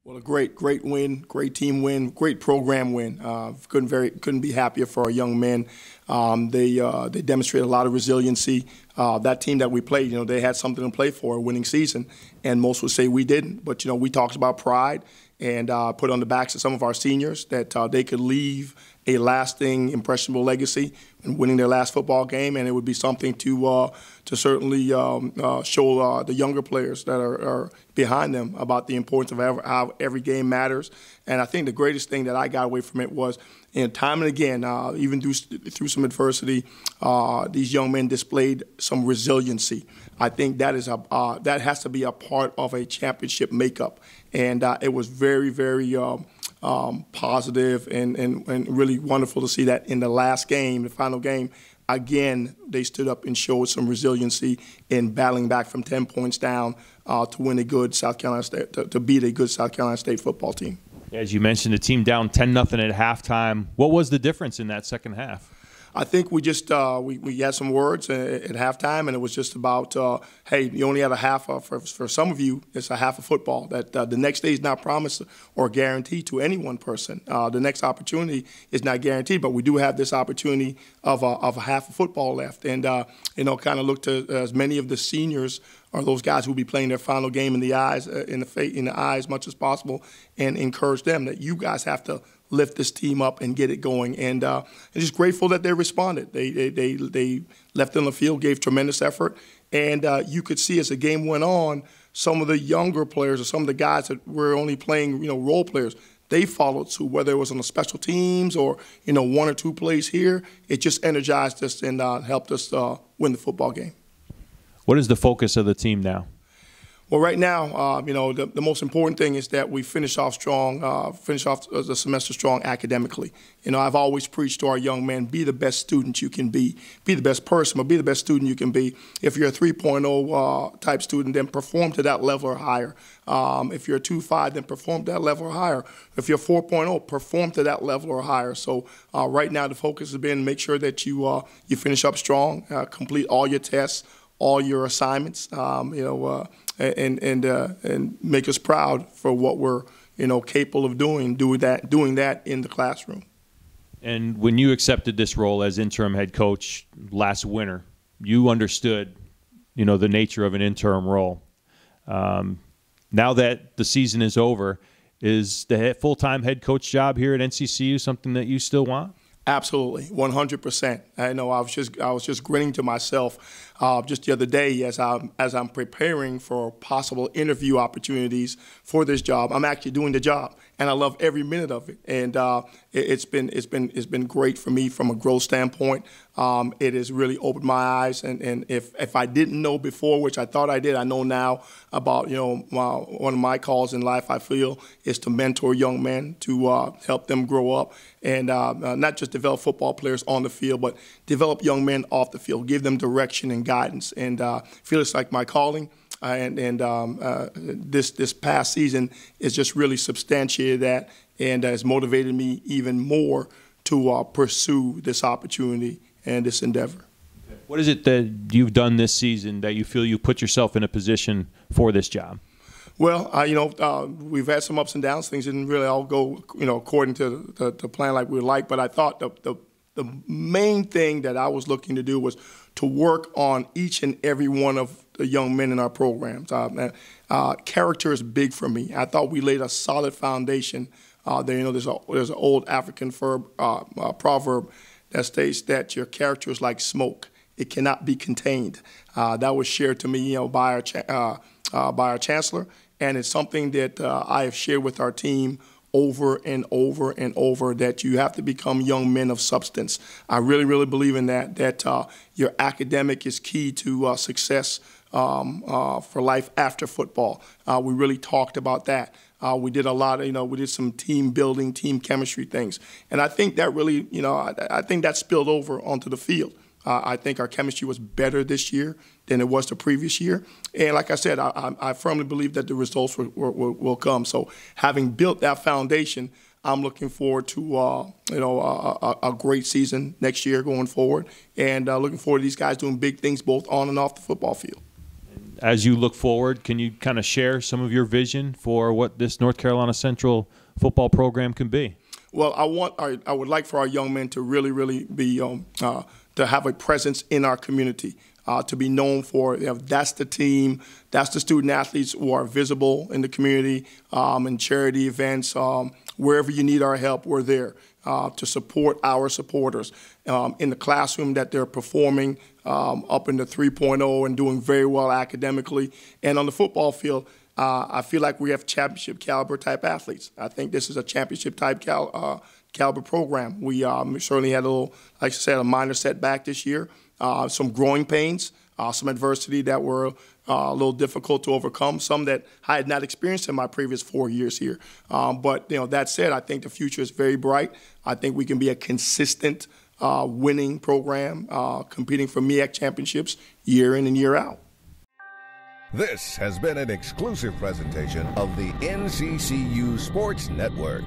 Well, a great win, great team win, great program win. Couldn't be happier for our young men. They demonstrated a lot of resiliency. That team that we played, they had something to play for, a winning season, and most would say we didn't. But we talked about pride and put on the backs of some of our seniors that they could leave a lasting, impressionable legacy in winning their last football game, and it would be something to certainly show the younger players that are behind them about the importance of how every game matters. And I think the greatest thing that I got away from it was, time and again, even through some adversity, these young men displayed some resiliency. I think that has to be a part of a championship makeup, and it was very, very positive and really wonderful to see that in the last game, the final game. Again, they stood up and showed some resiliency in battling back from 10 points down to win a good South Carolina State, to beat a good South Carolina State football team. As you mentioned, the team down 10-0 at halftime. What was the difference in that second half? I think we just we had some words at halftime, and it was just about, hey, you only have a half. For some of you, it's a half of football. That the next day is not promised or guaranteed to any one person. The next opportunity is not guaranteed, but we do have this opportunity of a half of football left, and kind of look to as many of the seniors or those guys who will be playing their final game in the eyes, in the eye as much as possible, and encourage them that you guys have to lift this team up and get it going. And I'm just grateful that they responded. They left on the field, gave tremendous effort, and you could see as the game went on, some of the younger players or some of the guys that were only playing, role players, they followed suit, whether it was on the special teams or, one or two plays here. It just energized us and helped us win the football game. What is the focus of the team now? Well, right now, the most important thing is that we finish off strong, finish off the semester strong academically. I've always preached to our young men, be the best student you can be the best person, but be the best student you can be. If you're a 3.0 type student, then perform to that level or higher. If you're a 2.5, then perform to that level or higher. If you're 4.0, perform to that level or higher. So right now, the focus has been make sure that you finish up strong, complete all your tests, all your assignments, and make us proud for what we're capable of doing that in the classroom. And when you accepted this role as interim head coach last winter, you understood the nature of an interim role. Now that the season is over, is the full-time head coach job here at NCCU something that you still want? Absolutely, 100%. I know I was just grinning to myself just the other day as I'm preparing for possible interview opportunities for this job. I'm actually doing the job, and I love every minute of it. And it's been great for me from a growth standpoint. It has really opened my eyes, and if I didn't know before, which I thought I did, I know now about one of my calls in life. I feel is to mentor young men, to help them grow up, and not just develop football players on the field, but develop young men off the field, give them direction and guidance, and feel it's like my calling. This past season is just really substantiated that, and has motivated me even more to pursue this opportunity and this endeavor. What is it that you've done this season that you feel you put yourself in a position for this job? Well, we've had some ups and downs. Things didn't really all go, according to the plan like we would like. But I thought the main thing that I was looking to do was to work on each and every one of the young men in our programs. Character is big for me. I thought we laid a solid foundation. There's an old African proverb that states that your character is like smoke; it cannot be contained. That was shared to me, by our chancellor, and it's something that I have shared with our team over and over and over, that you have to become young men of substance. I really, really believe in that your academic is key to success for life after football. We really talked about that. We did a lot of, we did some team building, team chemistry things. And I think that really, I think that spilled over onto the field. I think our chemistry was better this year than it was the previous year. And like I said, I firmly believe that the results will come. So having built that foundation, I'm looking forward to a great season next year going forward, and looking forward to these guys doing big things both on and off the football field. as you look forward, can you kind of share some of your vision for what this North Carolina Central football program can be? Well, I would like for our young men to really be to have a presence in our community, to be known for, that's the team, that's the student athletes who are visible in the community, in charity events, wherever you need our help, we're there to support our supporters in the classroom, that they're performing up in the 3.0 and doing very well academically, and on the football field. I feel like we have championship caliber type athletes. I think this is a championship type caliber program. We certainly had like I said, a minor setback this year, some growing pains, some adversity that were a little difficult to overcome, some that I had not experienced in my previous 4 years here. But that said, I think the future is very bright. I think we can be a consistent winning program, competing for MEAC championships year in and year out. This has been an exclusive presentation of the NCCU Sports Network.